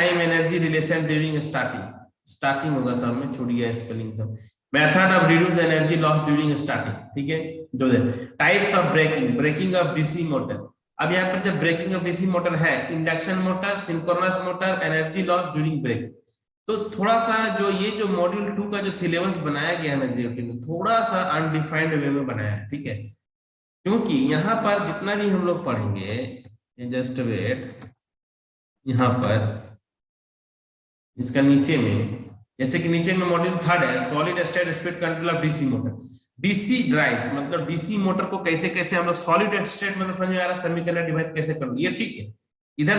Time energy relation during starting होगा, सब में छूट गया स्पेलिंग का। Method of reduce the energy loss during starting, ठीक है। जो types of braking of DC motor. अब यहाँ पर जब ब्रेकिंग ऑफ डीसी मोटर है, induction motor, synchronous motor, energy loss during brake. तो थोड़ा सा जो ये जो मॉड्यूल 2 का जो सिलेबस बनाया गया है ना जीओटी में, थोड़ा सा अनडिफाइंड वे में बनाया है, ठीक है। क्योंकि यहाँ पर जितना भी हम लोग पढ़ेंगे, जस्ट वेट, यहाँ पर इसका नीचे में, जैसे कि नीचे में मॉड्यूल 3 है, solid state speed control of DC motor. DC drive मतलब डीसी मोटर को कैसे कैसे हम लोग सॉलिड स्टेट मतलब समझ में आ रहा है, सेमीकंडक्टर डिवाइस कैसे कर, ये ठीक है। इधर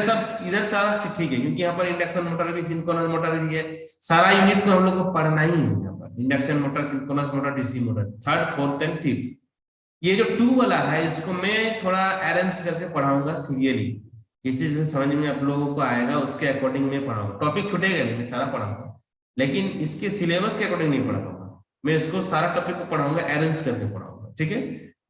सारा ठीक है, क्योंकि यहाँ पर इंडक्शन मोटर भी, सिंक्रोनस मोटर भी है, सारा यूनिट को हम लोग को पढ़ना ही है यहाँ पर। Induction motor, synchronous motor, DC motor, third, fourth and fifth. ये जो 2 वाला है, इसको मैं थोड़ा अरेंज करके पढ़ाऊंगा सीरियली। ये चीज समझ में आप लोगों को आएगा, उसके अकॉर्डिंग मैं पढ़ाऊंगा। टॉपिक छूटेगा नहीं, मैं सारा पढ़ाऊंगा, लेकिन इसके सिलेबस के अकॉर्डिंग नहीं पढ़ा पाऊंगा। मैं इसको सारा टॉपिक को पढ़ाऊंगा, अरेंज करके पढ़ाऊंगा, ठीक है।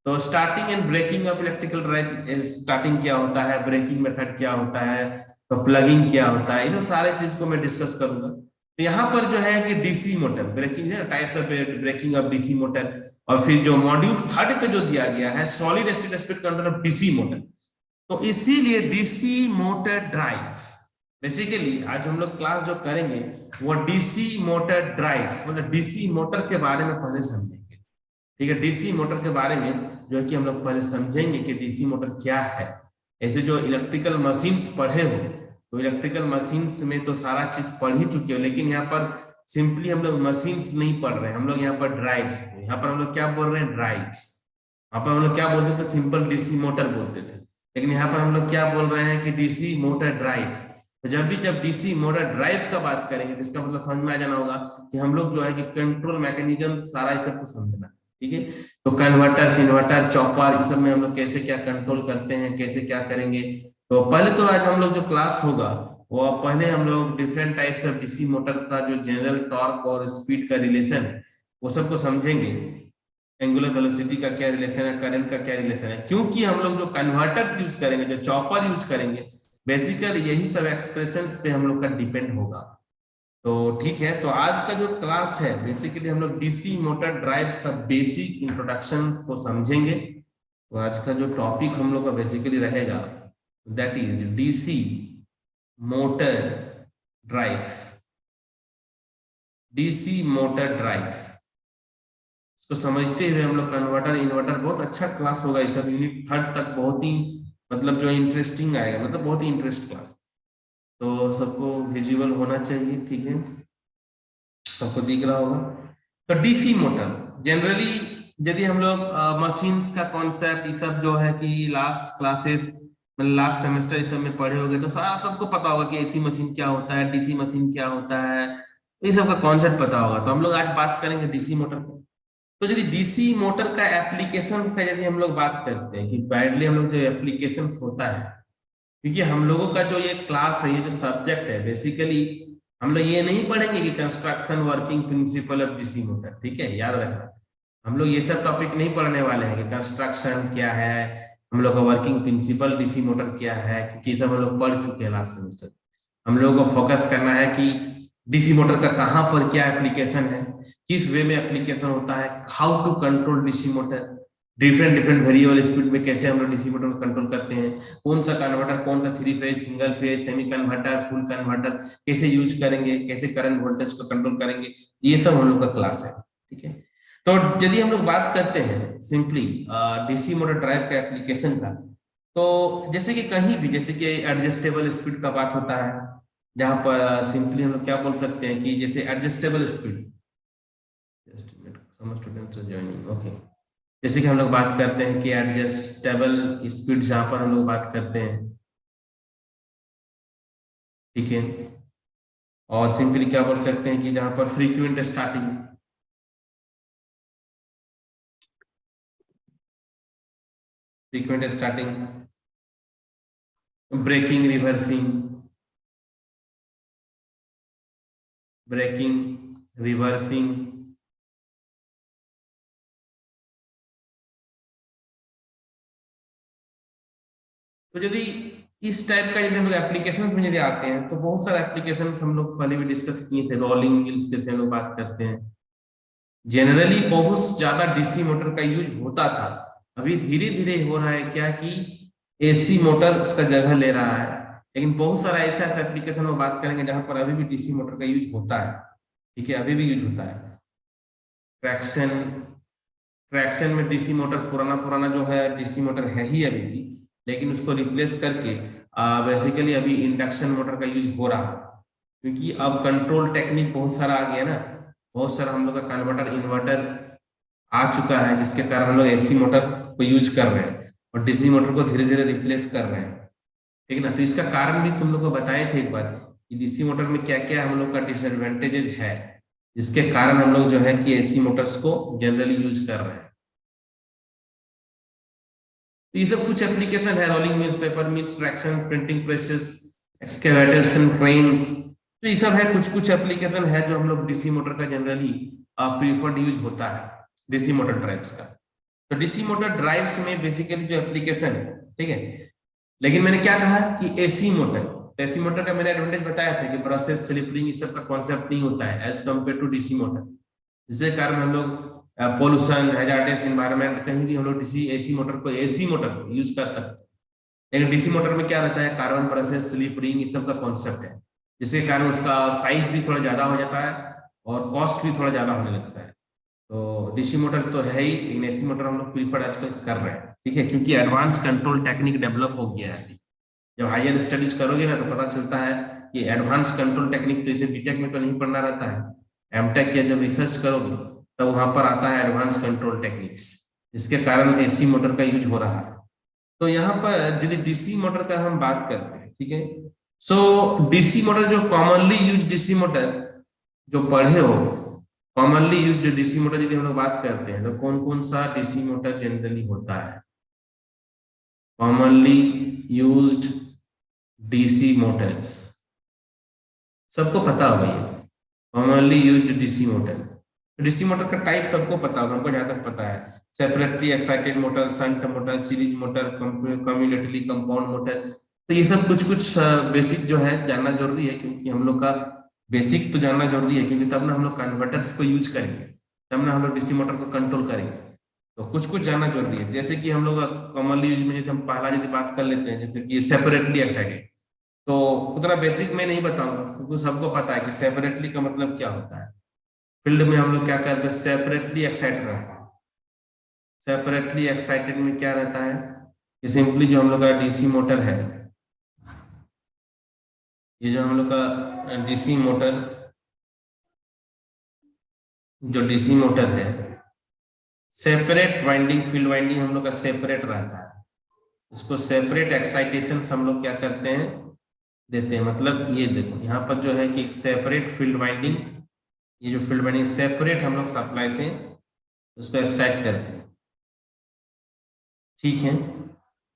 तो starting and braking of electrical drive, starting क्या होता है, ब्रेकिंग मेथड क्या होता है, तो प्लगिंग क्या होता है, ये सब सारे चीज को मैं डिस्कस करूंगा। तो यहाँ पर जो है कि डीसी मोटर ब्रेकिंग है, types of braking of DC motor. और फिर जो मॉड्यूल 3 पे जो दिया गया है, solid state speed control of DC motor. तो इसीलिए डीसी मोटर ड्राइव्स, बेसिकली आज हम लोग क्लास जो करेंगे वो डीसी मोटर ड्राइव्स मतलब डीसी मोटर के बारे में पहले समझेंगे, ठीक है। डीसी मोटर के बारे में जो है कि हम लोग पहले समझेंगे कि डीसी मोटर क्या है। ऐसे जो इलेक्ट्रिकल मशीन्स पढ़े हो, तो इलेक्ट्रिकल मशीन्स में तो सारा चीज पढ़ ही चुके हो, लेकिन यहाँ पर सिंपली हम लोग मशीन्स नहीं पढ़ रहे हैं, हम लोग यहाँ पर ड्राइव्स, यहाँ पर हम लोग क्या बोल रहे हैं, ड्राइव्स। वहां पर हम लोग क्या बोलते थे, सिंपल डीसी मोटर बोलते थे, लेकिन यहाँ पर हम लोग क्या बोल रहे हैं कि डीसी मोटर ड्राइव्स। तो जब डीसी मोटर ड्राइव्स का बात करेंगे, तो इसका मतलब समझ में आ जाना होगा कि हम लोग जो है कि कंट्रोल मैकेनिज्म सारा इस सबको समझना, ठीक है। तो कन्वर्टर्स, इन्वर्टर, चॉपर, इस सब में हम लोग कैसे क्या कंट्रोल करते हैं, कैसे क्या करेंगे। तो पहले तो आज हम लोग जो क्लास होगा, वो पहले हम लोग different types of DC motor का जो जनरल टॉर्क और स्पीड का रिलेशन है वो सबको समझेंगे। एंगुलर वेलोसिटी का क्या रिलेशन है, करंट का क्या रिलेशन है, क्योंकि हम लोग जो कन्वर्टर्स यूज करेंगे, जो चॉपर यूज करेंगे, बेसिकली यही सब एक्सप्रेशंस पे हम लोग का डिपेंड होगा। तो ठीक है, तो आज का जो क्लास है बेसिकली हम लोग डीसी मोटर ड्राइव्स का बेसिक इंट्रोडक्शन को समझेंगे। तो आज का जो टॉपिक हम लोग का बेसिकली रहेगा, that is DC motor drives. DC motor drives इसको समझते हुए हम लोग कन्वर्टर, इन्वर्टर, बहुत अच्छा क्लास होगा। ये सब यूनिट 3 तक बहुत ही मतलब जो इंटरेस्टिंग आएगा, मतलब बहुत ही इंटरेस्ट क्लास। तो सबको विजिबल होना चाहिए, ठीक है, सबको दिख रहा होगा। तो डीसी मोटर जनरली, यदि हम लोग मशीन्स का कॉन्सेप्ट ये सब जो है कि लास्ट क्लासेस मतलब लास्ट सेमेस्टर इस सब में पढ़े होंगे, तो सारा सबको पता होगा कि एसी मशीन क्या होता है, डीसी मशीन क्या होता है, ये सब का कॉन्सेप्ट पता होगा। तो हम लोग आज बात करेंगे डीसी मोटर पर। तो यदि डीसी मोटर का एप्लीकेशन का यदि हम लोग बात करते हैं कि वाइडली हम लोग जो एप्लीकेशन होता है, क्योंकि हम लोगों का जो ये क्लास है, ये जो सब्जेक्ट है, बेसिकली हम लोग ये नहीं पढ़ेंगे कि construction working principle of DC motor, ठीक है, याद रखना। हम लोग ये सब टॉपिक नहीं पढ़ने वाले हैं कि कंस्ट्रक्शन क्या है, हम लोग का वर्किंग प्रिंसिपल डीसी मोटर क्या है, क्योंकि ये सब हम लोग पढ़ चुके हैं लास्ट सेमेस्टर। हम लोगों को फोकस करना है कि डीसी मोटर का कहाँ पर क्या एप्लीकेशन है, किस वे में एप्लीकेशन होता है, how to control DC motor, different different variable speed में कैसे हम लोग डीसी मोटर को कंट्रोल करते हैं, कौन सा कन्वर्टर, कौन सा 3 phase, single phase, semi converter, full converter कैसे यूज करेंगे, कैसे करंट वोल्टेज को कंट्रोल करेंगे, ये सब हम लोग का क्लास है, ठीक है। तो यदि हम लोग बात करते हैं सिंपली डीसी मोटर ड्राइव का एप्लीकेशन का, तो जैसे कि कहीं भी, जैसे कि एडजस्टेबल स्पीड का बात होता है, जहां पर सिंपली हम लोग क्या बोल सकते हैं कि जैसे adjustable speed, students joining, okay. जैसे कि हम लोग बात करते हैं कि एडजस्टेबल स्पीड, जहां पर हम लोग बात करते हैं, ठीक है। और सिंपली क्या बोल सकते हैं कि जहां पर frequent starting, braking, reversing, braking, reversing, तो यदि इस टाइप का जब हम लोग एप्लीकेशन में यदि आते हैं तो बहुत सारे एप्लीकेशन हम लोग पहले भी डिस्कस किए थे। रोलिंग मिल्स के हम लोग बात करते हैं। जनरली बहुत ज्यादा डीसी मोटर का यूज होता था। अभी धीरे धीरे हो रहा है क्या कि एसी मोटर इसका जगह ले रहा है। लेकिन बहुत सारा ऐसा ऐसा एप्लीकेशन में बात करेंगे जहां पर अभी भी डीसी मोटर का यूज होता है। ठीक है, अभी भी यूज होता है। ट्रैक्शन ट्रैक्शन में डीसी मोटर पुराना पुराना जो है डीसी मोटर है ही अभी भी, लेकिन उसको रिप्लेस करके बेसिकली अभी इंडक्शन मोटर का यूज हो रहा है। क्योंकि अब कंट्रोल टेक्निक बहुत सारा आ गया ना। बहुत सारा हम लोग का कन्वर्टर इन्वर्टर आ चुका है, जिसके कारण हम लोग एसी मोटर को यूज कर रहे हैं और डीसी मोटर को धीरे धीरे रिप्लेस कर रहे हैं। ठीक है ना। तो इसका कारण भी तुम लोग को बताए थे एक बार कि डीसी मोटर में क्या क्या हम लोग का डिसएडवांटेजेस है, जिसके कारण हम लोग जो है कि एसी मोटर्स को जनरली यूज कर रहे हैं। तो ये सब कुछ एप्लीकेशन है। Rolling mills, paper mills, traction, printing presses, excavators and cranes. तो ये सब है, कुछ कुछ एप्लीकेशन है जो हम लोग डीसी मोटर का जनरली प्रीफर्ड यूज होता है, डीसी मोटर ड्राइव्स का। तो डीसी मोटर ड्राइव्स में बेसिकली जो एप्लीकेशन है, ठीक है। लेकिन मैंने क्या कहा कि एसी मोटर, एसी मोटर का मैंने एडवांटेज बताया था कि ब्रशेस, स्लिपरिंग, इस सब का कॉन्सेप्ट नहीं होता है as compare to DC motor. जिसके कारण हम लोग पोल्यूशन, हैजार्डस इन्वायरमेंट, कहीं भी हम लोग डीसी एसी मोटर को एसी मोटर यूज कर सकते हैं। लेकिन डीसी मोटर में क्या रहता है, कार्बन ब्रशेस, स्लिप रिंग, इस सब का कॉन्सेप्ट है, जिसके कारण उसका साइज भी थोड़ा ज्यादा हो जाता है और कॉस्ट भी थोड़ा ज्यादा होने लगता है। तो डीसी मोटर तो है ही, लेकिन एसी मोटर हम लोग प्रीफर आजकल कर रहे हैं। ठीक है, क्योंकि एडवांस कंट्रोल टेक्निक डेवलप हो गया है। जब हायर स्टडीज करोगे ना तो पता चलता है कि एडवांस कंट्रोल टेक्निक तो इसे बीटेक में तो नहीं पढ़ना रहता है। एमटेक या जब रिसर्च करोगे तब वहां पर आता है एडवांस कंट्रोल टेक्निक्स, जिसके कारण एसी मोटर का यूज हो रहा है। तो यहाँ पर यदि डीसी मोटर का हम बात करते हैं, ठीक है। सो डीसी मोटर जो कॉमनली यूज डीसी मोटर जो पढ़े हो, कॉमनली यूज डीसी मोटर यदि हम लोग बात करते हैं तो कौन कौन सा डीसी मोटर जनरली होता है? कॉमनली यूज्ड डीसी मोटर्स सबको पता होगा ये। Commonly used DC motor, DC motor का टाइप सबको पता होगा, हमको जहां तक पता है। Separately excited motor, shunt motor, series motor, cumulatively compound motor. तो ये सब कुछ कुछ बेसिक जो है जानना जरूरी है, क्योंकि हम लोग का बेसिक तो जानना जरूरी है, क्योंकि तब ना हम लोग कन्वर्टर्स को यूज करेंगे, तब ना हम लोग डीसी मोटर को कंट्रोल करेंगे। तो कुछ कुछ जानना जरूरी है। जैसे कि हम लोग कॉमनली यूज में जैसे हम पहला यदि बात कर लेते हैं, जैसे कि सेपरेटली एक्साइटेड, तो उतना बेसिक में नहीं बताऊंगा क्योंकि सबको पता है कि सेपरेटली का मतलब क्या होता है। फील्ड में हम लोग क्या करते हैं, सेपरेटली एक्साइटेड रहता है। सेपरेटली एक्साइटेड में क्या रहता है कि सिंपली जो हम लोग का डीसी मोटर है, ये जो हम लोग का डीसी मोटर, जो डीसी मोटर है, सेपरेट वाइंडिंग, फील्ड वाइंडिंग हम लोग का सेपरेट रहता है। इसको सेपरेट एक्साइटेशन हम लोग क्या करते हैं, देते हैं। मतलब ये देखो यहाँ पर जो है कि एक सेपरेट फील्ड वाइंडिंग, ये जो फील्ड वाइंडिंग सेपरेट हम लोग सप्लाई से उसको एक्साइट करते हैं। ठीक है,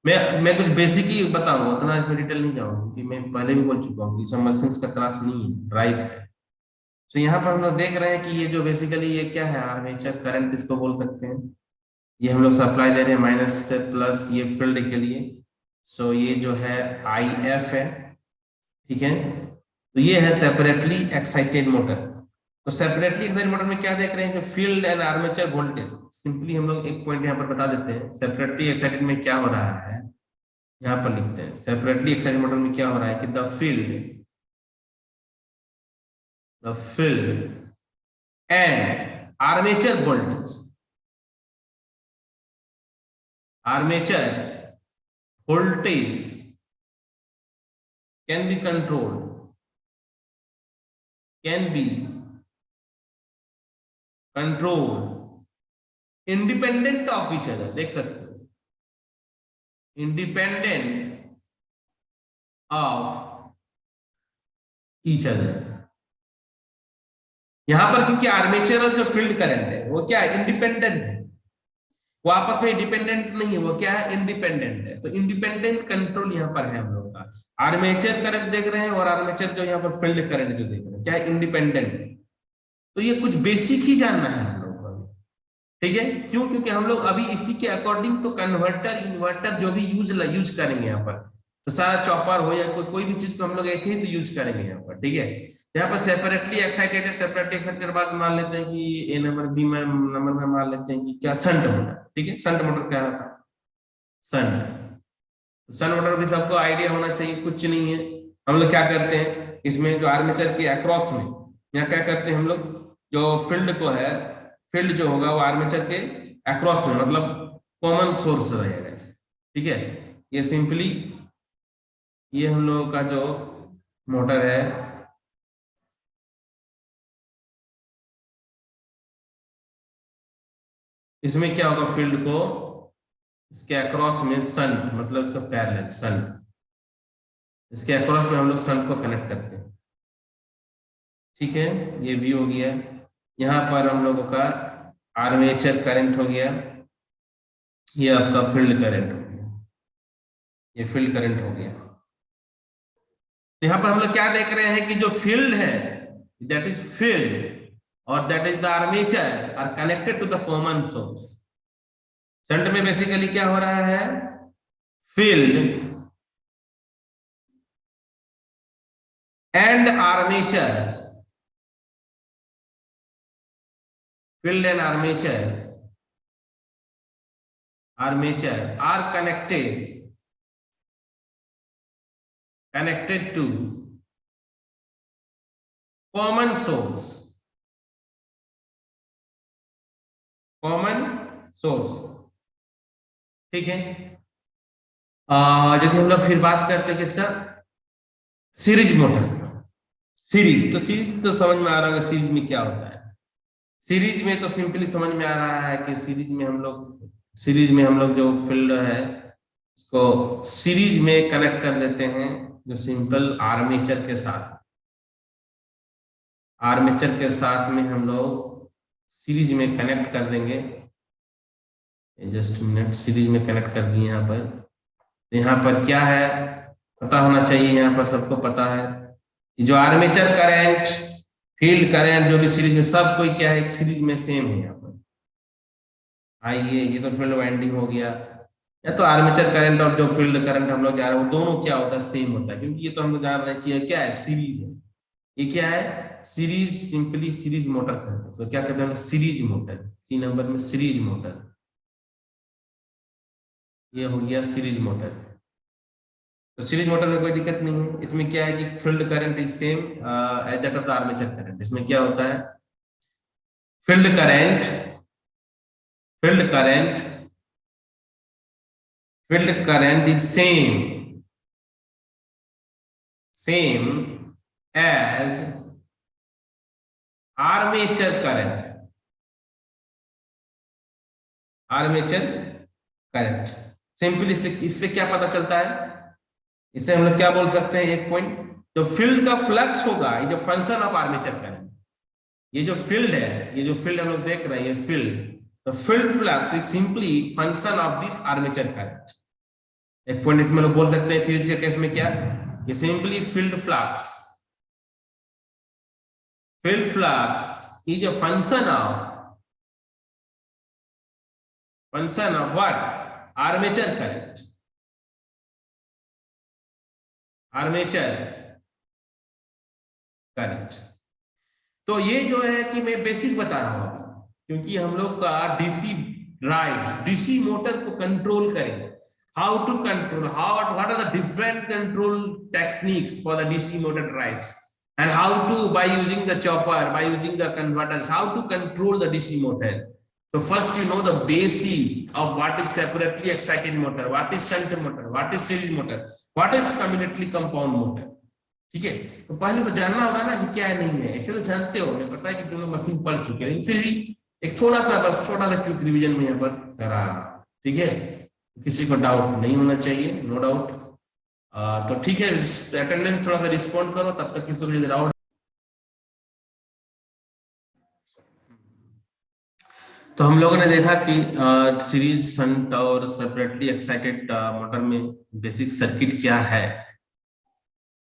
मैं कुछ बेसिक ही बताऊंगा, उतना इसमें डिटेल नहीं जाऊंगा क्योंकि मैं पहले भी बोल चुका हूँ कि सब मशीन्स का क्लास नहीं है, ड्राइव्स है। तो यहाँ पर हम लोग देख रहे हैं कि ये जो बेसिकली ये क्या है, आर्मेचर करंट इसको बोल सकते हैं। ये हम लोग सप्लाई दे रहे हैं माइनस से प्लस, ये फील्ड के लिए। सो ये जो है आई एफ है। ठीक है, तो ये है सेपरेटली एक्साइटेड मोटर। तो सेपरेटली एक्साइटेड मोटर में क्या देख रहे हैं, जो field and armature voltage. Simply हम लोग एक पॉइंट यहाँ पर बता देते हैं, सेपरेटली एक्साइटेड में क्या हो रहा है। यहाँ पर लिखते हैं सेपरेटली एक्साइटेड मोटर में क्या हो रहा है कि the field and armature voltage, armature voltage can be controlled, can be controlled independent of each other। देख सकते हो, independent of each other। यहां पर क्योंकि आर्मेचर और जो फील्ड करंट है वो क्या है, इंडिपेंडेंट है। वो आपस में डिपेंडेंट नहीं है, वो क्या है, इंडिपेंडेंट है। तो इंडिपेंडेंट कंट्रोल यहाँ पर है हम लोग का। आर्मेचर करंट देख रहे हैं और आर्मेचर जो यहाँ पर फील्ड करंट जो देख रहे हैं, क्या है, इंडिपेंडेंट है। तो ये कुछ बेसिक ही जानना है हम लोग को। ठीक है, क्यों, क्योंकि हम लोग अभी इसी के अकॉर्डिंग तो कन्वर्टर, इन्वर्टर जो भी यूज करेंगे यहाँ पर, तो सारा चॉपर हो या कोई भी चीज को हम लोग ऐसे ही तो यूज करेंगे यहाँ पर, ठीक है। यहाँ पर सेपरेटली एक्साइटेड है, सेपरेटली एक्साइटेड बाद मान लेते हैं कि ए नंबर बी में नंबर में मान लेते हैं कि क्या शंट मोटर, ठीक है। शंट मोटर क्या होता है, शंट। शंट मोटर भी सबको आइडिया होना चाहिए, कुछ नहीं है। हम लोग क्या करते हैं इसमें, जो आर्मेचर के अक्रॉस में यहाँ क्या करते हैं हम लोग, जो फील्ड को है, फील्ड जो होगा वो आर्मेचर के अक्रॉस में, मतलब कॉमन सोर्स रहेगा ऐसे, ठीक है। ये सिंपली ये हम लोगों का जो मोटर है, इसमें क्या होगा, फील्ड को इसके अक्रॉस में सन, मतलब इसका पैरेलल सन, इसके अक्रॉस में हम लोग सन को कनेक्ट करते हैं, ठीक है। ये भी हो गया। यहाँ पर हम लोगों का आर्मेचर करंट हो गया, ये आपका फील्ड करंट हो गया, ये फील्ड करंट हो गया। यहाँ पर हम लोग क्या देख रहे हैं कि जो फील्ड है, दैट इज फील्ड और that is the armature are connected to the common source. Shunt में बेसिकली क्या हो रहा है, field and armature, field and armature are connected to common source, ठीक है। यदि हम लोग फिर बात करते हैं किसका, सीरीज मोटर। सीरीज तो समझ में आ रहा होगा सीरीज में क्या होता है। सीरीज में तो सिंपली समझ में आ रहा है कि सीरीज में हम लोग जो फील्ड है उसको सीरीज में कनेक्ट कर लेते हैं, जो सिंपल आर्मेचर के साथ, में हम लोग सीरीज में कनेक्ट कर देंगे। जस्ट मिनट, सीरीज में कनेक्ट कर दिए यहाँ पर। तो यहाँ पर क्या है पता होना चाहिए, यहाँ पर सबको पता है कि जो आर्मेचर करंट, फील्ड करंट, जो भी सीरीज में सब कोई क्या है, सीरीज में सेम है। यहाँ पर आइए, ये तो फील्ड वाइंडिंग हो गया, या तो आर्मेचर करंट और जो फील्ड करंट हम लोग जा रहे हैं वो दोनों क्या होता है, सेम होता है, क्योंकि ये तो हम लोग जान रहे हैं कि क्या है, सीरीज है। ये क्या है, सीरीज, सिंपली सीरीज मोटर कहते हैं। तो क्या कहते हैं, सीरीज मोटर, सी नंबर में सीरीज मोटर, ये हो गया सीरीज मोटर। तो सीरीज मोटर में कोई दिक्कत नहीं है। इसमें क्या है कि field current is same as that of the armature current. इसमें क्या होता है, field current is same as armature current। Simply इससे क्या पता चलता है, इससे हम लोग क्या बोल सकते हैं, एक पॉइंट, जो फील्ड का फ्लक्स होगा, ये जो फंक्शन ऑफ आर्मेचर करंट, ये जो फील्ड हम लोग देख रहे हैं, ये field, the field flux is simply function of this armature current। एक पॉइंट इसमें लोग बोल सकते हैं सीरीज के केस में क्या, कि simply field flux is a function of what, armature current। तो ये जो है कि मैं बेसिक बता रहा हूं, क्योंकि हम लोग का डीसी ड्राइव, डीसी मोटर को कंट्रोल करेंगे, how to control, what are the different control techniques for the DC motor drives, and how to, by using the chopper, by using the converters, how to control the DC motor। So first you know the basic of what is separately excited motor, what is shunt motor, what is series motor, what is commutatively compound motor, ठीक है। तो पहले तो जानना होगा ना कि क्या है, नहीं है, एक्चुअली जानते हो, मैं पता है कि तुम लोग मशीन पढ़ चुके हैं, फिर भी एक थोड़ा सा क्विक रिवीजन में यहाँ पर करा रहा, ठीक है। किसी को डाउट नहीं होना चाहिए, नो डाउट। तो ठीक है, अटेंडेंस थोड़ा सा रिस्पॉन्ड करो, तब तक किसी को डाउट। तो हम लोगों ने देखा कि सीरीज, शंट और सेपरेटली एक्साइटेड मोटर में बेसिक सर्किट क्या है।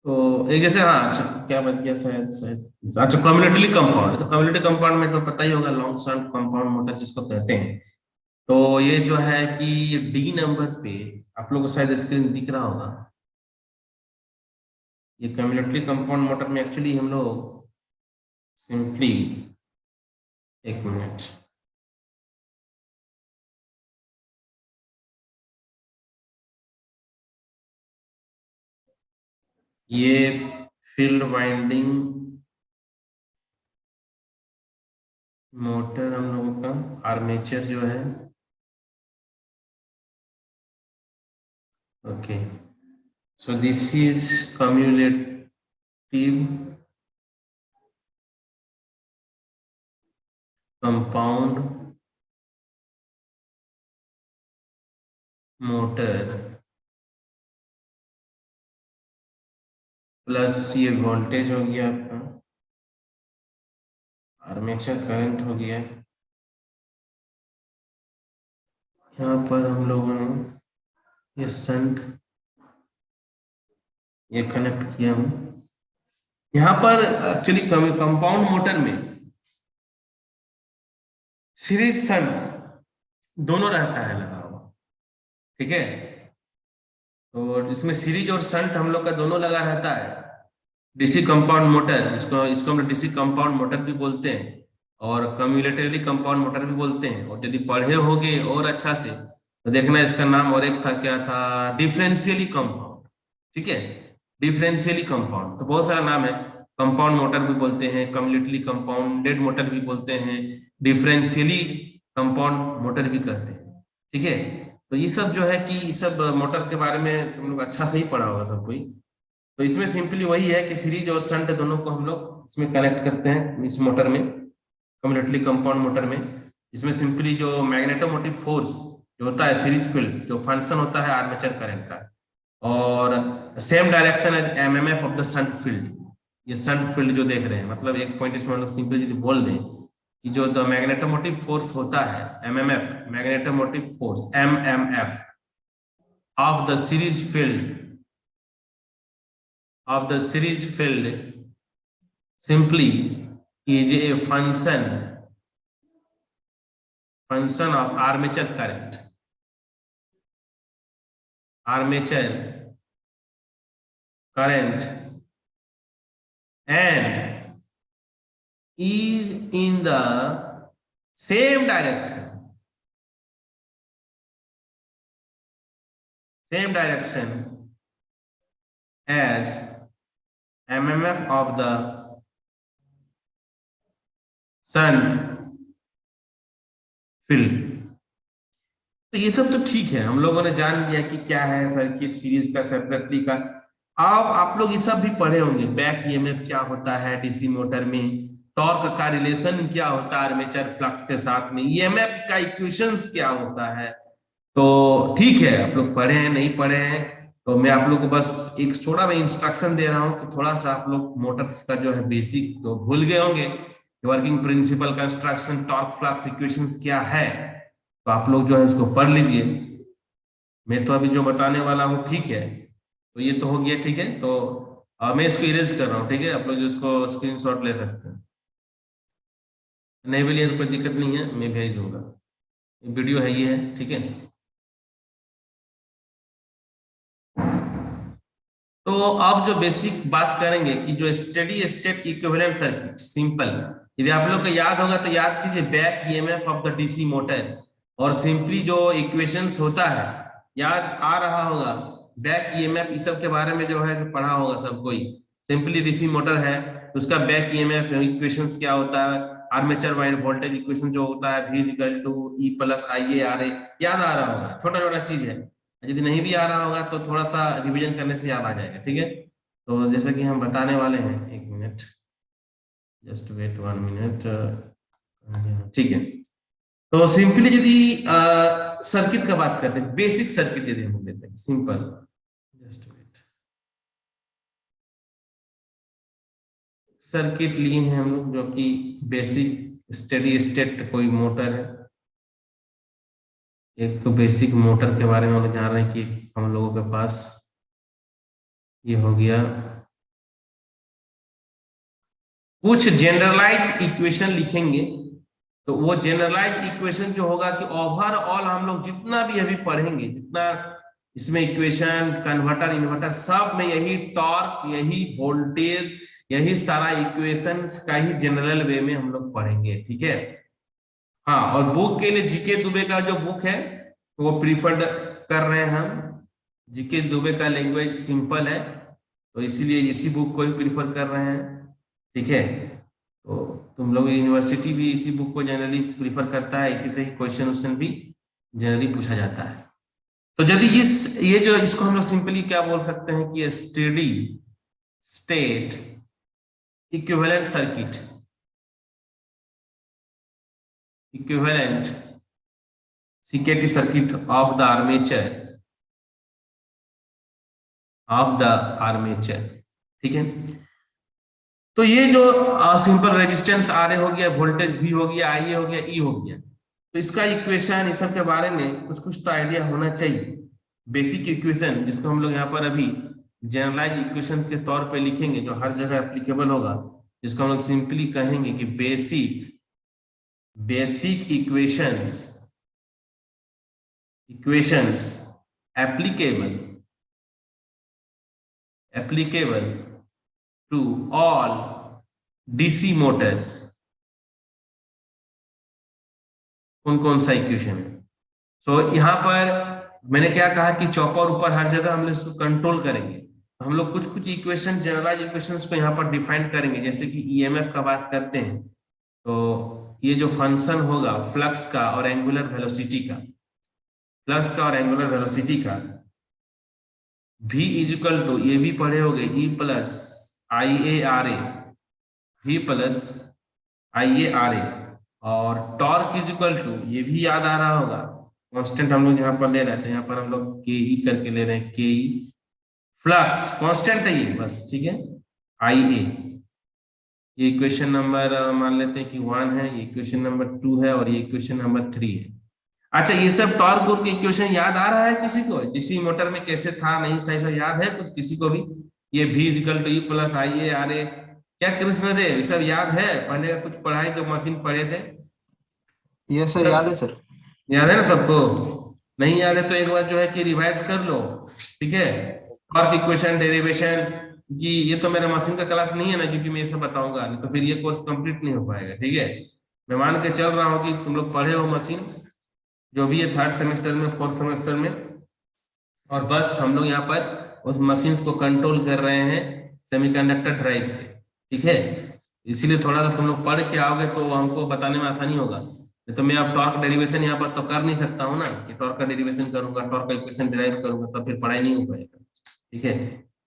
तो एक जैसे, हाँ अच्छा, क्या बात किया, शायद अच्छा, कम्युनिटी कंपाउंड। तो कम्युनिटी कंपाउंड में तो पता ही होगा, लॉन्ग शंट कंपाउंड मोटर जिसको कहते हैं। तो ये जो है कि डी नंबर पे आप लोगों को शायद स्क्रीन दिख रहा होगा, ये कम्युनिटी कंपाउंड मोटर में एक्चुअली हम लोग सिंपली, एक मिनट, ये फील्ड वाइंडिंग मोटर हम लोगों का आर्मेचर जो है, okay, so this is cumulative compound motor plus ये वोल्टेज हो गया आपका, आर्मेचर करंट हो गया, यहाँ पर हम लोगों ने ये शंट ये कनेक्ट किया हूँ। यहाँ पर एक्चुअली कंपाउंड मोटर में सीरीज शंट दोनों रहता है लगा हुआ, ठीक है। तो इसमें सीरीज और शंट हम लोग का दोनों लगा रहता है। डीसी कंपाउंड मोटर, इसको इसको हम डीसी कंपाउंड मोटर भी बोलते हैं और कम्युलेटरली कंपाउंड मोटर भी बोलते हैं। और यदि पढ़े होगे और अच्छा से तो देखना इसका नाम और एक था, क्या था, डिफरेंशियली कंपाउंड, ठीक है। डिफरेंशियली कंपाउंड तो बहुत सारा नाम है, कंपाउंड मोटर भी बोलते हैं, कम्युलेटरली कंपाउंडेड मोटर भी बोलते हैं, डिफरेंशियली कंपाउंड मोटर भी कहते हैं, ठीक है। तो ये सब जो है कि ये सब मोटर के बारे में तुम लोग अच्छा से ही पढ़ा होगा सब कोई। तो इसमें सिंपली वही है कि सीरीज और शंट दोनों को हम लोग इसमें कनेक्ट करते हैं इस मोटर में, कम्युलेटरली कंपाउंड मोटर में। इसमें सिंपली जो मैग्नेटोमोटिव फोर्स जो होता है, सीरीज फील्ड जो फंक्शन होता है आर्मेचर करंट का, और same direction as MMF of the shunt field. ये शंट फील्ड जो देख रहे हैं, मतलब एक पॉइंट इसमें हम लोग सिंपली यदि बोल दें कि जो द मैग्नेटोमोटिव फोर्स होता है MMF, magnetomotive force MMF of the series field of the series field simply is a function of armature current. Armature current and is in the same direction as MMF of the shunt field। तो ये सब तो ठीक है, हम लोगों ने जान लिया कि क्या है सर्किट सीरीज का सेपरेटली का। अब आप लोग ये सब भी पढ़े होंगे, बैक ईएमएफ क्या होता है डीसी मोटर में, टॉर्क का रिलेशन क्या होता है आर्मेचर फ्लक्स के साथ में, ईएमएफ का इक्वेशंस क्या होता है। तो ठीक है, आप लोग पढ़े हैं नहीं पढ़े हैं, तो मैं आप लोग को बस एक छोटा मैं इंस्ट्रक्शन दे रहा हूँ कि थोड़ा सा आप लोग मोटर्स का जो है बेसिक तो भूल गए होंगे, working principle, construction, torque flux equations क्या है, तो आप लोग जो है इसको पढ़ लीजिए। मैं तो अभी जो बताने वाला हूँ, ठीक है, तो ये तो हो गया, ठीक है। तो मैं इसको इरेज कर रहा हूँ, ठीक है, आप लोग इसको स्क्रीनशॉट ले सकते हैं, नहीं भी लिए तो कोई दिक्कत नहीं है, मैं भेज दूंगा, वीडियो है ये है, ठीक है। तो अब जो बेसिक बात करेंगे कि जो steady state equivalent circuit, simple, यदि आप लोग को याद होगा तो याद कीजिए back EMF of the DC motor, और सिंपली जो इक्वेशंस होता है याद आ रहा होगा, बैक ईएमएफ इस सब के बारे में जो है पढ़ा होगा सब कोई। सिंपली डीसी मोटर है, उसका बैक ईएमएफ इक्वेशंस क्या होता है, आर्मेचर वाइंड वोल्टेज इक्वेशन जो होता है V = E + IA RA, याद आ रहा होगा, छोटा छोटा चीज है, यदि नहीं भी आ रहा होगा तो थोड़ा सा रिवीजन करने से याद आ जाएगा, ठीक है। तो जैसे कि हम बताने वाले हैं, एक मिनट, जस्ट वेट 1 मिनट, ठीक है। तो सिंपली यदि सर्किट का बात करते हैं, बेसिक सर्किट यदि हम लेते हैं सिंपल, जस्ट वेट, सर्किट लिए हैं हम लोग जो कि बेसिक स्टेडी स्टेट कोई मोटर है। एक तो बेसिक मोटर के बारे में हम लोग जान रहे हैं कि हम लोगों के पास ये हो गया, कुछ जनरलाइज इक्वेशन लिखेंगे, तो वो जनरलाइज इक्वेशन जो होगा कि ओवरऑल हम लोग जितना भी अभी पढ़ेंगे, जितना इसमें इक्वेशन, कन्वर्टर, इन्वर्टर सब में यही टॉर्क, यही वोल्टेज, यही सारा इक्वेशंस का ही जनरल वे में हम लोग पढ़ेंगे, ठीक है। हाँ, और बुक के लिए जीके दुबे का जो बुक है वो प्रीफर्ड कर रहे हैं हम। जीके दुबे का लैंग्वेज सिंपल है, तो इसीलिए इसी बुक को ही प्रीफर कर रहे हैं, ठीक है। तो तुम लोग यूनिवर्सिटी भी इसी बुक को जनरली प्रीफर करता है, इसी से ही क्वेश्चन क्वेश्चन भी जनरली पूछा जाता है। तो यदि ये जो इसको हम लोग सिंपली क्या बोल सकते हैं कि steady state equivalent circuit, equivalent सीकेटी circuit of the armature, of the armature, ठीक है। तो ये जो सिंपल रेजिस्टेंस आर ए हो गया, वोल्टेज वी हो गया, आई ए हो गया, ई हो गया, तो इसका इक्वेशन, इस सब के बारे में कुछ कुछ तो आइडिया होना चाहिए। बेसिक इक्वेशन जिसको हम लोग यहाँ पर अभी जनरलाइज इक्वेशन के तौर पे लिखेंगे, जो हर जगह एप्लीकेबल होगा, जिसको हम लोग सिंपली कहेंगे कि basic basic equations, equations applicable applicable to all DC motors. कौन कौन सा इक्वेशन है? सो यहाँ पर मैंने क्या कहा कि चौपर ऊपर हर जगह हम लोग इसको कंट्रोल करेंगे, तो हम लोग कुछ कुछ इक्वेशन, जनरलाइज इक्वेशंस को यहाँ पर डिफाइन करेंगे। जैसे कि ईएमएफ का बात करते हैं, तो ये जो फंक्शन होगा फ्लक्स का और एंगुलर वेलोसिटी का, फ्लक्स का और एंगुलर वेलोसिटी का, v इज इक्वल टू, ये भी पढ़े हो गए, E plus I A R A, v plus I A R A, और टॉर्क इज इक्वल टू, ये भी याद आ रहा होगा, कांस्टेंट हम लोग यहाँ पर ले रहे थे, यहाँ पर हम लोग के ई करके ले रहे हैं, के ई, फ्लक्स कांस्टेंट है ये बस, ठीक है, आई ए। ये इक्वेशन नंबर मान लेते हैं कि 1 है, ये इक्वेशन नंबर 2 है, और ये इक्वेशन नंबर 3 है। अच्छा, ये सब टॉर्क के इक्वेशन याद आ रहा है किसी को? डीसी मोटर में कैसे था, नहीं था, सब याद है कुछ किसी को भी? ये v equal to E plus I A R A, क्या कृष्णदेव, ये सब याद है? पहले का कुछ पढ़ाई जो मशीन पढ़े थे, ये सर याद है सर। याद है ना सबको? नहीं याद है तो एक बार जो है कि रिवाइज कर लो, ठीक है। टॉर्क इक्वेशन, डेरिवेशन की, ये तो मेरा मशीन का क्लास नहीं है ना, क्योंकि मैं ये सब बताऊंगा नहीं तो फिर ये कोर्स कंप्लीट नहीं हो पाएगा, ठीक है। मैं मान के चल रहा हूँ कि तुम लोग पढ़े हो मशीन, जो भी है, थर्ड सेमेस्टर में, फोर्थ सेमेस्टर में, और बस हम लोग यहाँ पर उस मशीन को कंट्रोल कर रहे हैं सेमीकंडक्टर ड्राइव से, ठीक है। इसीलिए थोड़ा सा तुम लोग पढ़ के आओगे तो हमको बताने में आसानी होगा, नहीं तो मैं अब टॉर्क डेरिवेशन यहाँ पर तो कर नहीं सकता हूँ ना, कि टॉर्क का डेरिवेशन करूंगा, टॉर्क का इक्वेशन डिराइव करूंगा, तो फिर पढ़ाई नहीं हो पाएगा, ठीक है।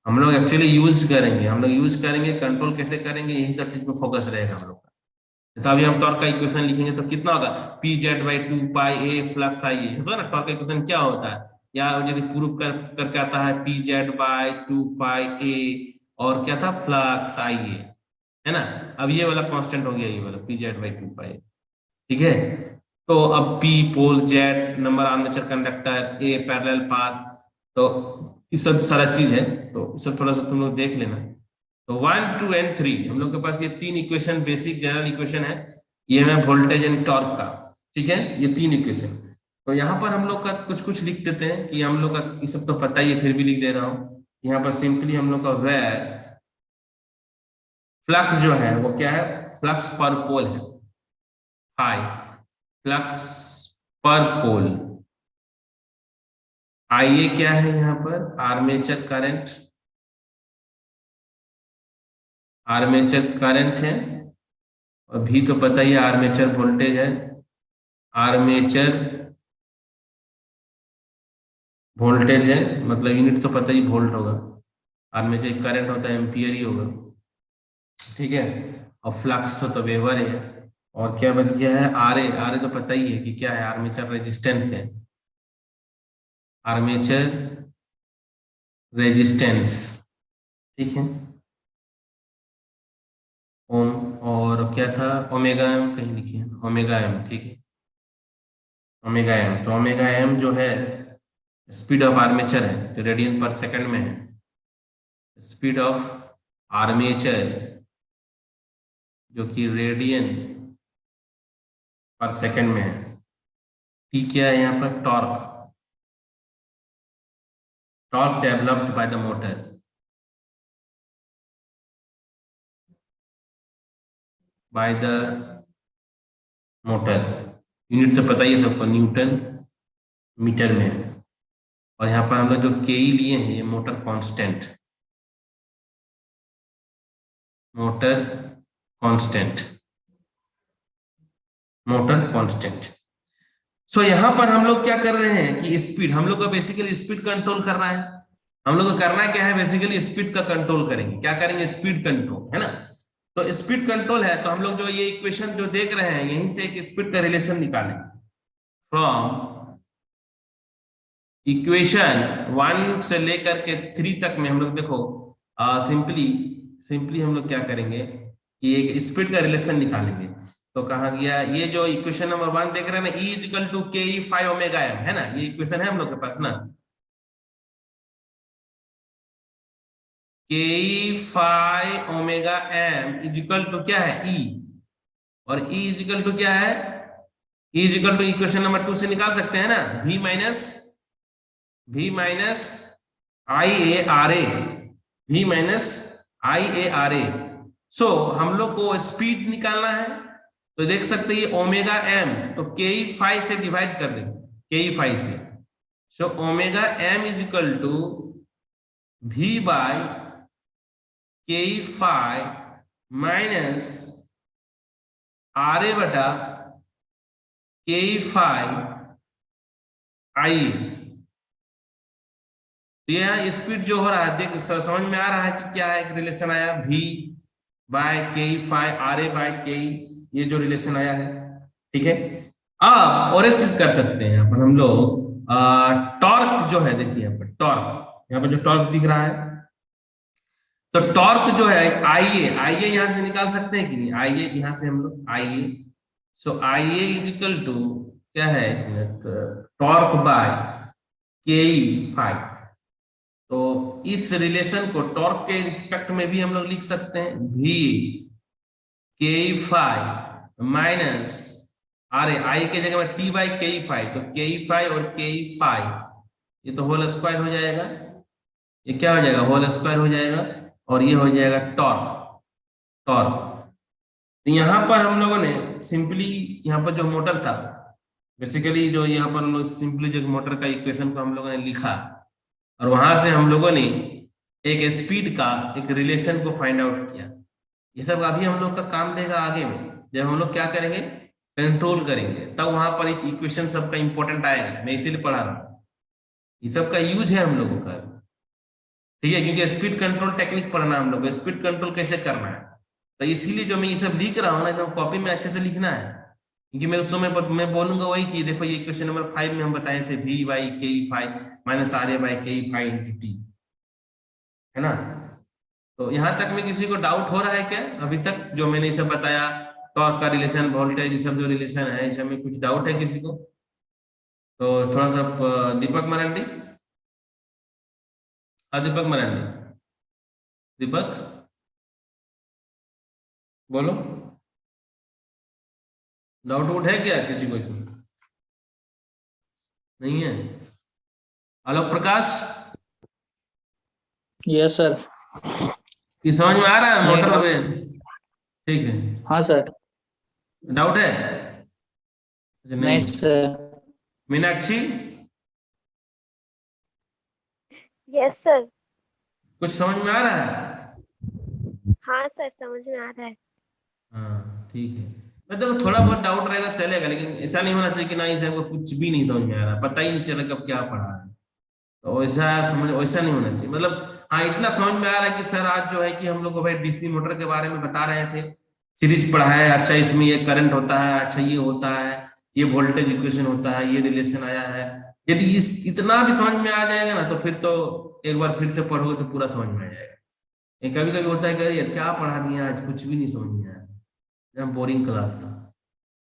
हम लोग एक्चुअली यूज करेंगे, हम लोग यूज करेंगे, कंट्रोल कैसे करेंगे, यही सब चीज पे फोकस रहेगा हम लोग का। तो अभी हम टॉर्क का इक्वेशन लिखेंगे तो कितना होगा, P Z by 2 pi A flux I A, होता है ना। टॉर्क का इक्वेशन क्या होता है, या यदि प्रूव करके आता है, पी जेड बाई 2 पाई ए, और क्या था, फ्लक्स आई ए, है ना। अब ये वाला कांस्टेंट हो गया, ये वाला पी जेड बाई 2 पाई, ठीक है। तो अब पी पोल, जेड नंबर आर्मेचर कंडक्टर, ए पैरेलल पाथ, तो ये सब सारा चीज है, तो ये सब थोड़ा सा तुम लोग देख लेना। तो 1 2 एंड 3 हम लोग के पास ये 3 इक्वेशन, बेसिक जनरल इक्वेशन है, ये है वोल्टेज एंड टॉर्क का, ठीक है, ये 3 इक्वेशन। तो यहाँ पर हम लोग का कुछ कुछ लिख देते हैं कि हम लोग का ये सब तो पता ही है, फिर भी लिख दे रहा हूँ यहाँ पर सिंपली। हम लोग का वेर फ्लक्स जो है वो क्या है, फ्लक्स पर पोल है, हाई फ्लक्स पर पोल। आइए क्या है यहाँ पर, आर्मेचर करंट, आर्मेचर करंट है, और भी तो पता ही है आर्मेचर वोल्टेज है, आर्मेचर वोल्टेज है, मतलब यूनिट तो पता ही वोल्ट होगा, आर्मेचर करंट होता है एम्पियर ही होगा, ठीक है। और फ्लक्स तो वेबर है, और क्या बच गया है, आर ए, आर ए तो पता ही है कि क्या है, आर्मेचर रेजिस्टेंस है, आर्मेचर रेजिस्टेंस, ठीक है। ओम, और क्या था, ओमेगा एम कहीं लिखिए, ओमेगा एम, ठीक है, ओमेगा एम। तो ओमेगा एम जो है स्पीड ऑफ आर्मेचर है, जो रेडियन पर सेकंड में है, स्पीड ऑफ आर्मेचर जो कि रेडियन पर सेकंड में है। टी क्या है यहाँ पर, torque, torque developed by the motor, by the motor. Unit तो पता ही है सबको, न्यूटन मीटर में है। और यहाँ पर हम लोग जो के लिए हैं, ये motor constant, motor constant, motor constant. So यहाँ पर हम लोग क्या कर रहे हैं कि स्पीड, हम लोग को बेसिकली स्पीड कंट्रोल करना है। हम लोग को करना क्या है, बेसिकली स्पीड का कंट्रोल करेंगे। क्या करेंगे, स्पीड कंट्रोल, है ना। तो स्पीड कंट्रोल है, तो हम लोग जो ये इक्वेशन जो देख रहे हैं, यहीं से एक स्पीड का रिलेशन निकालेंगे। फ्रॉम इक्वेशन 1 से लेकर के 3 तक में हम लोग देखो, सिंपली हम लोग क्या करेंगे कि एक स्पीड का रिलेशन निकालेंगे। तो कहा गया, ये जो इक्वेशन नंबर 1 देख रहे हैं ना, E इक्वल टू के ई फाइव ओमेगा एम, है ना, ये इक्वेशन है हम लोग के पास ना। K E five omega M is equal to क्या है, E, और E इज इक्वल टू क्या है, E is equal to equation number 2 से निकाल सकते हैं ना, V minus I A R A, V minus I A R A. So हम लोग को स्पीड निकालना है, तो देख सकते हैं ओमेगा एम, तो के ई फाइव से डिवाइड कर देंगे, के ई फाइव से। So omega M is equal to V by K E five minus R A बटा के ई फाइव आई। तो यहाँ स्पीड जो हो रहा है, देख समझ में आ रहा है कि क्या है, एक रिलेशन आया V by K E five R A bye K ई, ये जो रिलेशन आया है, ठीक है। अब और एक चीज कर सकते हैं, यहाँ पर हम लोग टॉर्क जो है, देखिए यहाँ पर टॉर्क, यहाँ पर जो टॉर्क दिख रहा है, तो टॉर्क जो है आइए यहाँ से निकाल सकते हैं कि नहीं, आइए यहाँ से हम लोग आइए। सो आइए इज इक्वल टू क्या है, torque bye K E five. तो इस रिलेशन को टॉर्क के रिस्पेक्ट में भी हम लोग लिख सकते हैं, V के ई फाइव माइनस आर ए, आई के जगह में T by K E five, तो के ई फाइव और के ई फाइव ये तो होल स्क्वायर हो जाएगा, ये क्या हो जाएगा, होल स्क्वायर हो जाएगा, और ये हो जाएगा टॉर्क, टॉर्क। तो यहाँ पर हम लोगों ने सिंपली यहाँ पर जो मोटर था, बेसिकली जो यहाँ पर हम लोग सिंपली जो मोटर का इक्वेशन को हम लोगों ने लिखा, और वहां से हम लोगों ने एक स्पीड का एक रिलेशन को फाइंड आउट किया। ये सब अभी हम लोग का काम देगा आगे में, जब हम लोग क्या करेंगे, कंट्रोल करेंगे, तब वहां पर इस इक्वेशन सब का इंपॉर्टेंट आएगा। मैं इसीलिए पढ़ा रहा हूँ, ये सब का यूज है हम लोगों का, ठीक है, क्योंकि स्पीड कंट्रोल टेक्निक पढ़ना हम लोग, स्पीड कंट्रोल कैसे करना है। तो इसीलिए जो मैं ये सब लिख रहा हूँ ना, एकदम कॉपी में अच्छे से लिखना है, क्योंकि मैं उस समय मैं बोलूंगा वही कि देखो ये क्वेश्चन नंबर 5 में हम बताए थे V by K E five minus R A by K E five into T, है ना। तो यहाँ तक में किसी को डाउट हो रहा है क्या अभी तक, जो मैंने सब बताया, टॉर्क का रिलेशन, वोल्टेज, ये सब जो रिलेशन है, इसमें कुछ डाउट है किसी को? तो थोड़ा सा दीपक मरांडी, दीपक मरांडी, दीपक बोलो, डाउट वुट है क्या किसी को इसमें? नहीं है? आलोक प्रकाश, यस सर। ये समझ में आ रहा है मोटर में? ठीक है, हाँ सर। डाउट है? नहीं सर। Meenakshi, yes sir. कुछ समझ में आ रहा है? हाँ सर, समझ में आ रहा है। हाँ ठीक है, मैं तो थोड़ा बहुत डाउट रहेगा चलेगा, लेकिन ऐसा नहीं होना चाहिए कि ना इसे कुछ भी नहीं समझ में आ रहा, पता ही नहीं चला कब क्या पढ़ा है, तो वैसा समझ, वैसा नहीं होना चाहिए। मतलब हाँ, इतना समझ में आ रहा है कि सर आज जो है कि हम लोग को भाई डीसी मोटर के बारे में बता रहे थे, सीरीज पढ़ा है, अच्छा इसमें ये करंट होता है, अच्छा ये होता है, ये वोल्टेज इक्वेशन होता है, ये रिलेशन आया है। यदि इस इतना भी समझ में आ जाएगा ना, तो फिर तो एक बार फिर से पढ़ोगे तो पूरा समझ में आ जाएगा। ये कभी कभी होता है कि यार क्या पढ़ा दिया आज, कुछ भी नहीं समझ में आया, एकदम बोरिंग क्लास था।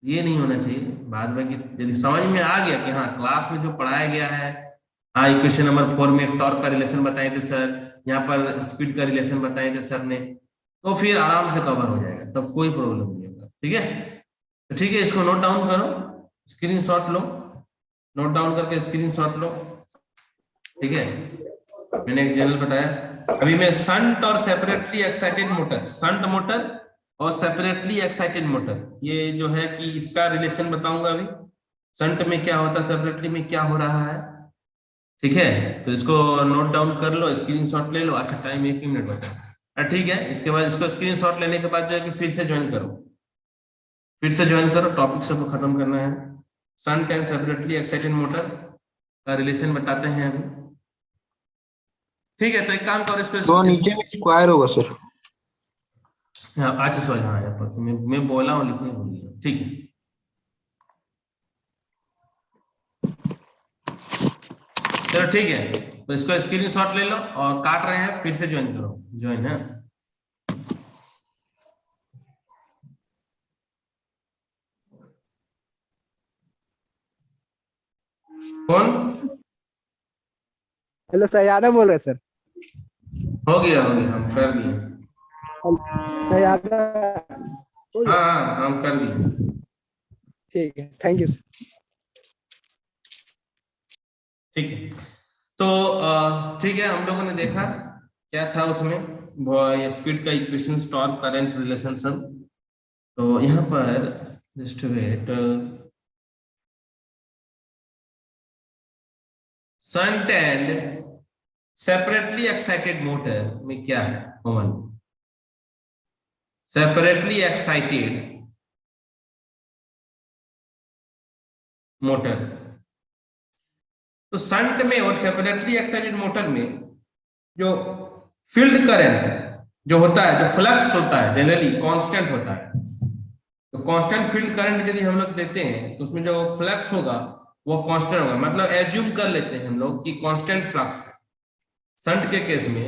ये नहीं होना चाहिए बाद में, कि यदि समझ में आ गया कि हाँ क्लास में जो पढ़ाया गया है, हाँ इक्वेशन नंबर 4 में टॉर्क का रिलेशन बताए थे सर, यहाँ पर स्पीड का रिलेशन बताए थे सर ने, तो फिर आराम से कवर हो जाएगा, तब कोई प्रॉब्लम नहीं होगा। ठीक है, तो ठीक है, इसको नोट डाउन करो, स्क्रीनशॉट लो, नोट डाउन करके स्क्रीनशॉट लो, ठीक है। मैंने एक जनरल बताया। अभी मैं संट और separately excited motor, shunt motor और सेपरेटली एक्साइटेड मोटर, ये जो है कि इसका रिलेशन बताऊंगा अभी। संट में क्या होता है, सेपरेटली में क्या हो रहा है, ठीक है। तो इसको नोट डाउन कर लो, स्क्रीनशॉट ले लो। अच्छा टाइम 1 मिनट बचा है, ठीक है। इसके बाद इसको स्क्रीनशॉट लेने के बाद जो है कि फिर से ज्वाइन करो, फिर से ज्वाइन करो, टॉपिक सबको खत्म करना है। Shunt and separately excited motor का रिलेशन बताते हैं अभी, ठीक है। तो एक काम करो, तो इसको नीचे में स्क्वायर होगा सर। हाँ अच्छा सॉरी, हाँ यहाँ पर मैं बोला हूँ, लिखने भूल गया, ठीक है। चलो ठीक है, तो इसको स्क्रीनशॉट ले लो और काट रहे हैं, फिर से ज्वाइन करो, ज्वाइन है। कौन? हेलो सर, यादव बोल रहे सर। हो गया, हो गया, हम कर दिए। सर यादव हो हाँ गया। हाँ हम कर दिए। ठीक है, थैंक यू सर। ठीक है, तो ठीक है, हम लोगों ने देखा क्या था उसमें, स्पीड का इक्वेशन, टॉर्क, करंट रिलेशन सब। तो यहाँ पर just wait, shunt and separately excited motor में क्या है कॉमन? सेपरेटली एक्साइटेड मोटर्स, तो शंट में और सेपरेटली एक्साइटेड मोटर में जो फील्ड करंट जो होता है, जो फ्लक्स होता है, जनरली कांस्टेंट होता है। तो कांस्टेंट फील्ड करंट यदि हम लोग देते हैं तो उसमें जो फ्लक्स होगा वो कांस्टेंट होगा, मतलब एज्यूम कर लेते हैं हम लोग कि कांस्टेंट फ्लक्स है। शंट के केस में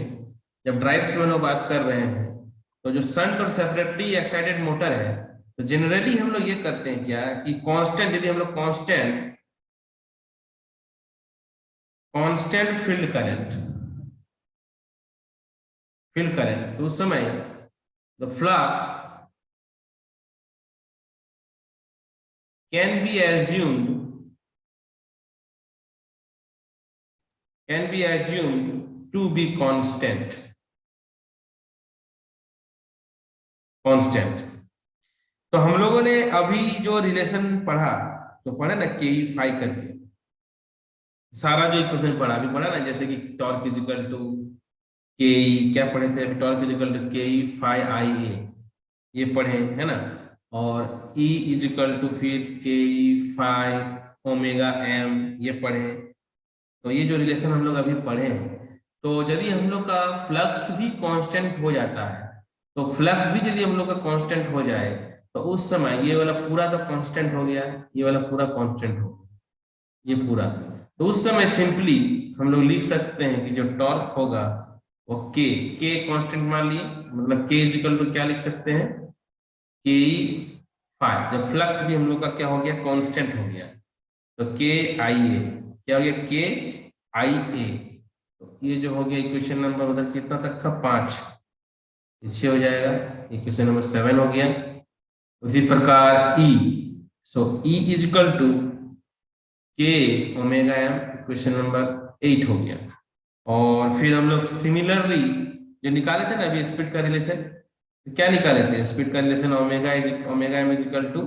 जब ड्राइव्स में लोग बात कर रहे हैं, तो जो शंट और सेपरेटली एक्साइटेड मोटर है, तो जनरली हम लोग ये करते हैं क्या कि कांस्टेंट, यदि हम लोग कांस्टेंट फील्ड करंट, तो उस समय the flux can be assumed to be constant। तो हम लोगों ने अभी जो रिलेशन पढ़ा, तो पढ़ा ना के ई फाई करके, सारा जो इक्वेशन पढ़ा अभी पढ़ा ना, जैसे कि टॉर्क इजिकल टू के ई, क्या पढ़े थे अभी, टॉर्क इजिकल टू के ई फाई आई ए, ये पढ़े है ना। और E इजिकल टू फिर के ई फाई ओमेगा एम, ये पढ़े। तो ये जो रिलेशन हम लोग अभी पढ़े हैं, तो यदि हम लोग का फ्लक्स भी कांस्टेंट हो जाता है, तो फ्लक्स भी यदि हम लोग का कांस्टेंट हो जाए, तो उस समय ये वाला पूरा तो कांस्टेंट हो गया, ये वाला पूरा कांस्टेंट हो गया, ये पूरा। तो उस समय सिंपली हम लोग लिख सकते हैं कि जो टॉर्क होगा वो के कांस्टेंट मान लिए, मतलब के इजिकल टू क्या लिख सकते हैं, के ई फाई। जब फ्लक्स भी हम लोग का क्या हो गया, कांस्टेंट हो गया, तो के आई ए क्या हो गया, के आई ए। तो ये जो हो गया इक्वेशन नंबर उधर कितना तक था, 5, इससे हो जाएगा इक्वेशन नंबर 7 हो गया। उसी प्रकार ई, सो ई इजिकल टू के ओमेगा एम, इक्वेशन नंबर 8 हो गया। और फिर हम लोग सिमिलरली जो निकाले थे ना अभी स्पीड का रिलेशन, क्या निकाले थे स्पीड का relation, omega M equal to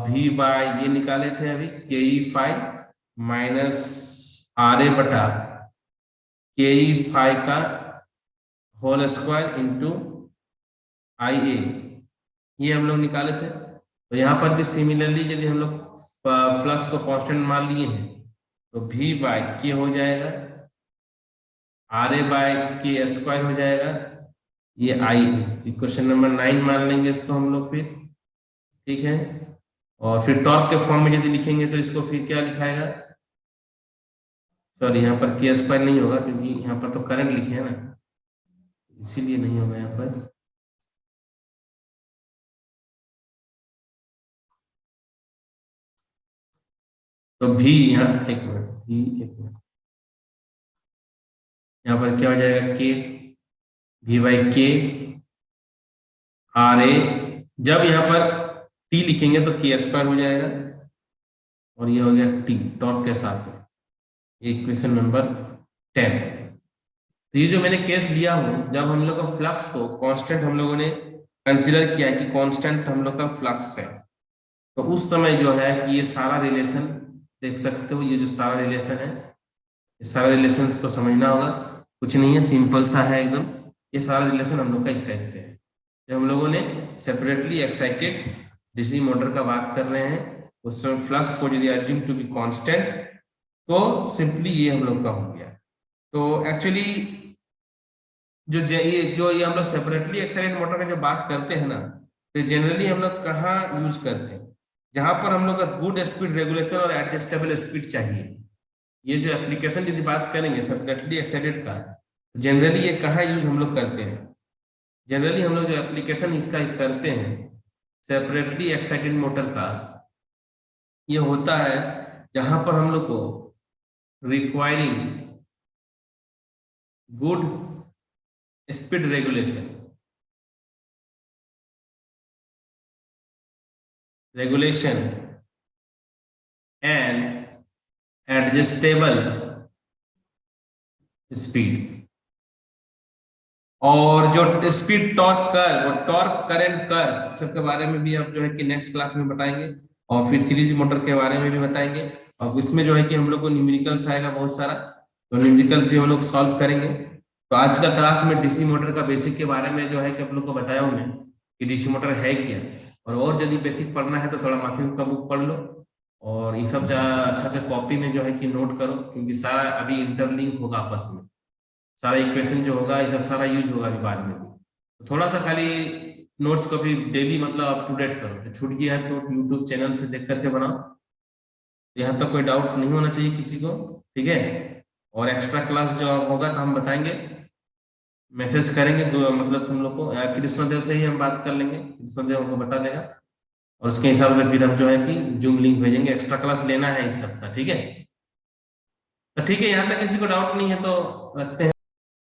V by, ये निकाले थे अभी के E phi minus R A बटा के ई फाई का whole square into I A, ये हम लोग निकाले थे। तो यहाँ पर भी सिमिलरली यदि हम लोग फ्लक्स को कांस्टेंट मान लिए हैं, तो वी बाय के हो जाएगा, आर ए बाय के स्क्वायर हो जाएगा, ये आई इक्वेशन नंबर 9 मान लेंगे इसको हम लोग फिर, ठीक है। और फिर टॉर्क के फॉर्म में यदि लिखेंगे तो इसको फिर क्या लिखाएगा, सॉरी यहाँ पर के स्क्वायर नहीं होगा क्योंकि यहाँ पर तो करंट लिखे है ना, इसीलिए नहीं होगा यहाँ पर। तो भी यहाँ एक मिनट, यहाँ पर क्या हो जाएगा, के वी बाई के आर ए, जब यहाँ पर टी लिखेंगे तो के स्क्वायर हो जाएगा, और ये हो गया टी टॉर्क के साथ, इक्वेशन नंबर 10। तो ये जो मैंने केस लिया हूँ, जब हम लोग का फ्लक्स को कांस्टेंट हम लोगों ने कंसीडर किया कि कांस्टेंट हम लोग का फ्लक्स है, तो उस समय जो है कि ये सारा रिलेशन देख सकते हो, ये जो सारा रिलेशन है, ये सारा रिलेशन को समझना होगा, कुछ नहीं है, सिंपल सा है एकदम। ये सारा रिलेशन हम लोग का इस टाइप से है। जब हम लोगों ने सेपरेटली एक्साइटेड डीसी मोटर का बात कर रहे हैं, उस समय फ्लक्स को यदि एज्यूम टू बी कांस्टेंट, तो सिंपली ये हम लोग का हो गया। तो एक्चुअली ये हम लोग सेपरेटली एक्साइटेड मोटर का जो बात करते हैं ना, तो जनरली हम लोग कहाँ यूज करते हैं, जहां पर हम लोग का गुड स्पीड रेगुलेशन और एडजस्टेबल स्पीड चाहिए। ये जो एप्लीकेशन यदि बात करेंगे सेपरेटली एक्साइटेड का, जनरली ये कहाँ यूज हम लोग करते हैं, जनरली हम लोग जो एप्लीकेशन इसका करते हैं सेपरेटली एक्साइटेड मोटर का, ये होता है जहां पर हम लोग को requiring good speed regulation and adjustable speed. और जो स्पीड टॉर्क कर्व और टॉर्क करंट कर्व सबके बारे में भी आप जो है कि नेक्स्ट क्लास में बताएंगे, और फिर सीरीज मोटर के बारे में भी बताएंगे। और इसमें जो है कि हम लोग को न्यूमेरिकल्स आएगा बहुत सारा, तो न्यूमेरिकल्स भी हम लोग सॉल्व करेंगे। तो आज का क्लास में डीसी मोटर का बेसिक के बारे में जो है कि आप लोग को बताया हूँ मैं कि डीसी मोटर है क्या, और यदि बेसिक पढ़ना है तो थोड़ा माफी का बुक पढ़ लो, और ये सब अच्छा से कॉपी में जो है कि नोट करो, क्योंकि सारा अभी इंटरलिंक होगा आपस में, सारा इक्वेशन जो होगा ये सब सारा यूज होगा अभी बाद में। तो थोड़ा सा खाली नोट्स को भी डेली मतलब अप टू डेट करो, छूट गया है तो यूट्यूब चैनल से देख करके बनाओ। यहाँ तक कोई डाउट नहीं होना चाहिए किसी को, ठीक है। और एक्स्ट्रा क्लास जो होगा तो हम बताएंगे, मैसेज करेंगे, तो मतलब तुम लोग को कृष्णदेव से ही हम बात कर लेंगे, कृष्णदेव हमको बता देगा, और उसके हिसाब से फिर हम जो है कि जूम लिंक भेजेंगे। एक्स्ट्रा क्लास लेना है इस सप्ताह, ठीक है। तो ठीक है, यहाँ तक किसी को डाउट नहीं है तो रखते हैं।